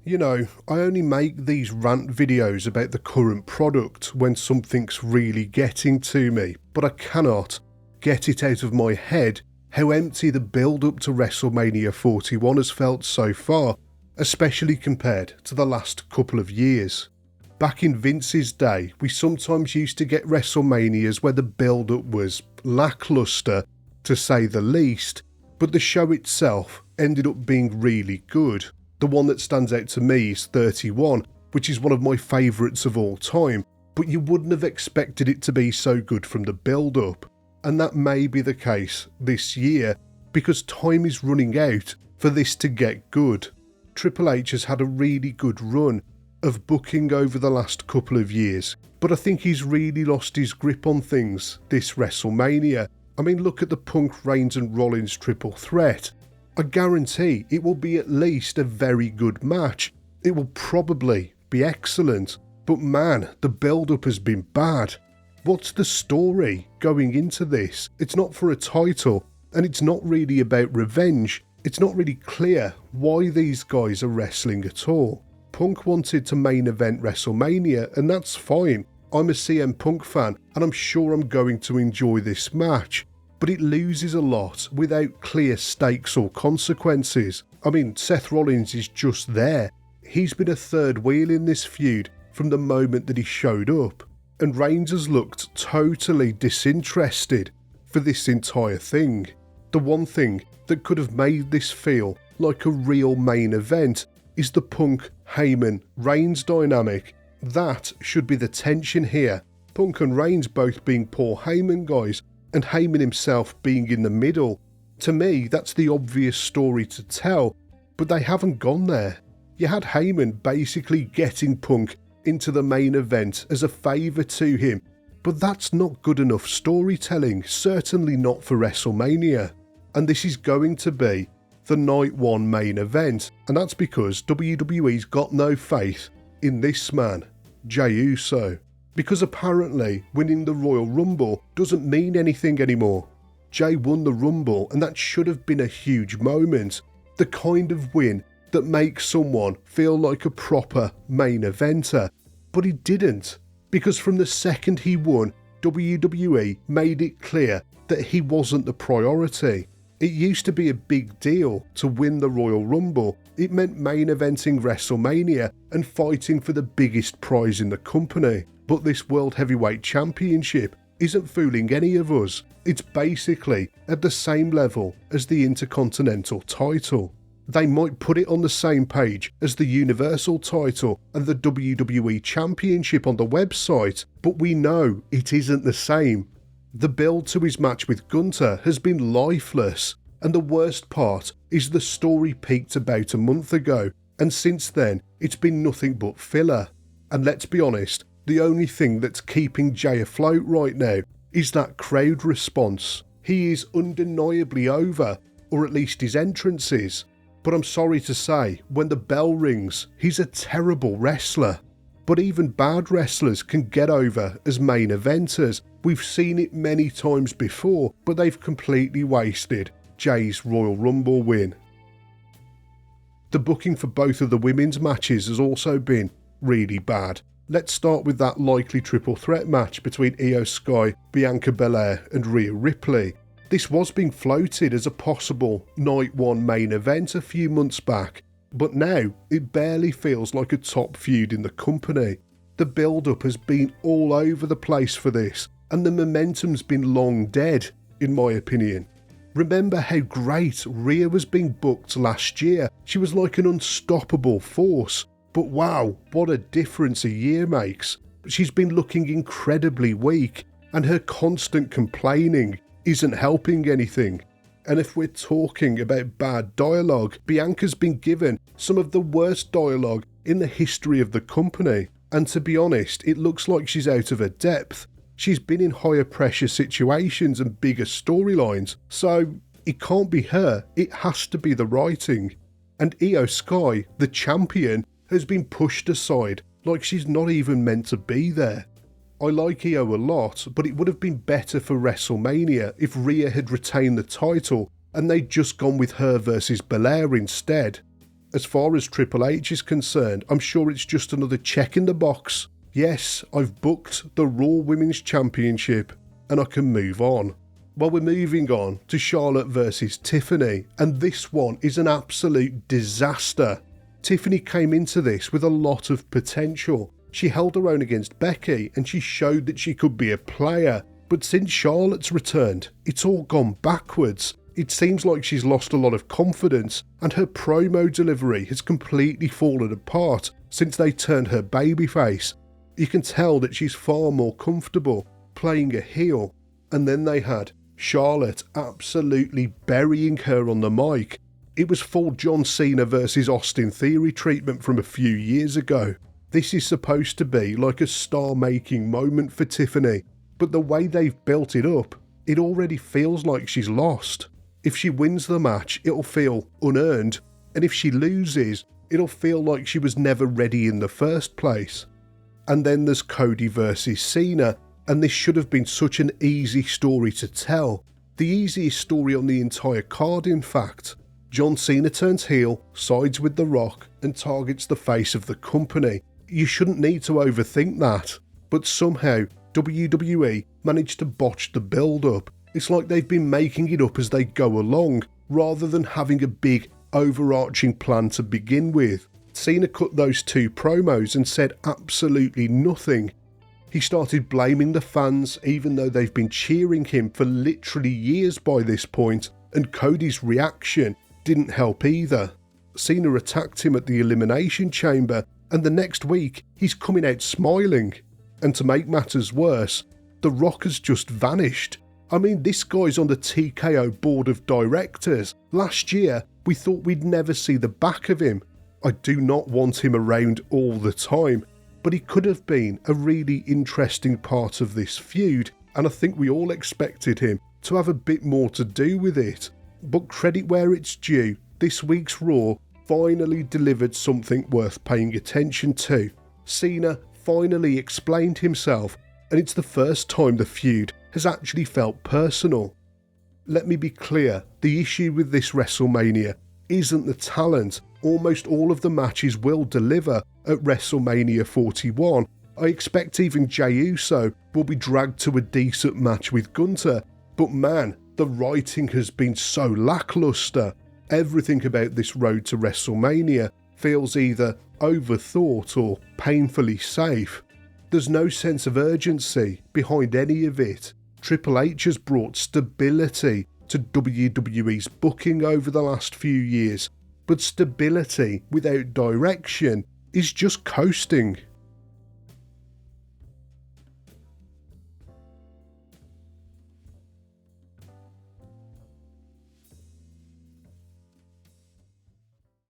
You know, I only make these rant videos about the current product when something's really getting to me, but I cannot get it out of my head how empty the build-up to WrestleMania 41 has felt so far, especially compared to the last couple of years. Back in Vince's day, we sometimes used to get WrestleManias where the build-up was lackluster, to say the least, but the show itself ended up being really good. The one that stands out to me is 31, which is one of my favourites of all time, but you wouldn't have expected it to be so good from the build-up. And that may be the case this year, because time is running out for this to get good. Triple H has had a really good run of booking over the last couple of years, but I think he's really lost his grip on things this WrestleMania. I mean, look at the Punk, Reigns and Rollins triple threat. I guarantee it will be at least a very good match. It will probably be excellent, but man, the build-up has been bad. What's the story going into this? It's not for a title, and it's not really about revenge. It's not really clear why these guys are wrestling at all. Punk wanted to main event WrestleMania, and that's fine. I'm a CM Punk fan, and I'm sure I'm going to enjoy this match. But it loses a lot without clear stakes or consequences. I mean, Seth Rollins is just there. He's been a third wheel in this feud from the moment that he showed up. And Reigns has looked totally disinterested for this entire thing. The one thing that could have made this feel like a real main event is the Punk, Heyman, Reigns dynamic. That should be the tension here. Punk and Reigns both being Paul Heyman guys, and Heyman himself being in the middle. To me, that's the obvious story to tell, but they haven't gone there. You had Heyman basically getting Punk into the main event as a favour to him, but that's not good enough storytelling, certainly not for WrestleMania. And this is going to be the night one main event, and that's because WWE's got no faith in this man, Jey Uso. Because apparently winning the Royal Rumble doesn't mean anything anymore. Jey won the Rumble, and that should have been a huge moment. The kind of win that makes someone feel like a proper main eventer. But he didn't, because from the second he won, WWE made it clear that he wasn't the priority. It used to be a big deal to win the Royal Rumble. It meant main eventing WrestleMania and fighting for the biggest prize in the company. But this World Heavyweight Championship isn't fooling any of us. It's basically at the same level as the Intercontinental title. They might put it on the same page as the Universal title and the WWE Championship on the website, but we know it isn't the same. The build to his match with Gunther has been lifeless, and the worst part is the story peaked about a month ago, and since then it's been nothing but filler. And let's be honest, the only thing that's keeping Jey afloat right now is that crowd response. He is undeniably over, or at least his entrance is. But I'm sorry to say, when the bell rings, he's a terrible wrestler. But even bad wrestlers can get over as main eventers. We've seen it many times before, but they've completely wasted Jey's Royal Rumble win. The booking for both of the women's matches has also been really bad. Let's start with that likely triple threat match between Iyo Sky, Bianca Belair and Rhea Ripley. This was being floated as a possible night one main event a few months back, but now it barely feels like a top feud in the company. The build-up has been all over the place for this, and the momentum's been long dead, in my opinion. Remember how great Rhea was being booked last year? She was like an unstoppable force. But wow, what a difference a year makes. She's been looking incredibly weak, and her constant complaining isn't helping anything. And if we're talking about bad dialogue, Bianca's been given some of the worst dialogue in the history of the company. And to be honest, it looks like she's out of her depth. She's been in higher pressure situations and bigger storylines, so it can't be her, it has to be the writing. And Iyo Sky, the champion, has been pushed aside like she's not even meant to be there. I like Iyo a lot, but it would have been better for WrestleMania if Rhea had retained the title and they'd just gone with her versus Belair instead. As far as Triple H is concerned, I'm sure it's just another check in the box. Yes, I've booked the Raw Women's Championship and I can move on. Well, we're moving on to Charlotte versus Tiffany, and this one is an absolute disaster. Tiffany came into this with a lot of potential. She held her own against Becky and she showed that she could be a player, but since Charlotte's returned, it's all gone backwards. It seems like she's lost a lot of confidence and her promo delivery has completely fallen apart since they turned her babyface. You can tell that she's far more comfortable playing a heel, and then they had Charlotte absolutely burying her on the mic. It was full John Cena versus Austin Theory treatment from a few years ago. This is supposed to be like a star-making moment for Tiffany, but the way they've built it up, it already feels like she's lost. If she wins the match, it'll feel unearned, and if she loses, it'll feel like she was never ready in the first place. And then there's Cody versus Cena, and this should have been such an easy story to tell. The easiest story on the entire card, in fact. John Cena turns heel, sides with The Rock, and targets the face of the company. You shouldn't need to overthink that. But somehow, WWE managed to botch the build-up. It's like they've been making it up as they go along, rather than having a big, overarching plan to begin with. Cena cut those two promos and said absolutely nothing. He started blaming the fans, even though they've been cheering him for literally years by this point, and Cody's reaction didn't help either. Cena attacked him at the Elimination Chamber, and the next week he's coming out smiling. And to make matters worse, The Rock has just vanished. I mean, this guy's on the TKO board of directors. Last year, we thought we'd never see the back of him. I do not want him around all the time, but he could have been a really interesting part of this feud, and I think we all expected him to have a bit more to do with it. But credit where it's due, this week's Raw finally delivered something worth paying attention to. Cena finally explained himself, and it's the first time the feud has actually felt personal. Let me be clear, the issue with this WrestleMania isn't the talent. Almost all of the matches will deliver at WrestleMania 41. I expect even Jey Uso will be dragged to a decent match with Gunther, but man, the writing has been so lackluster. Everything about this road to WrestleMania feels either overthought or painfully safe. There's no sense of urgency behind any of it. Triple H has brought stability to WWE's booking over the last few years, but stability without direction is just coasting.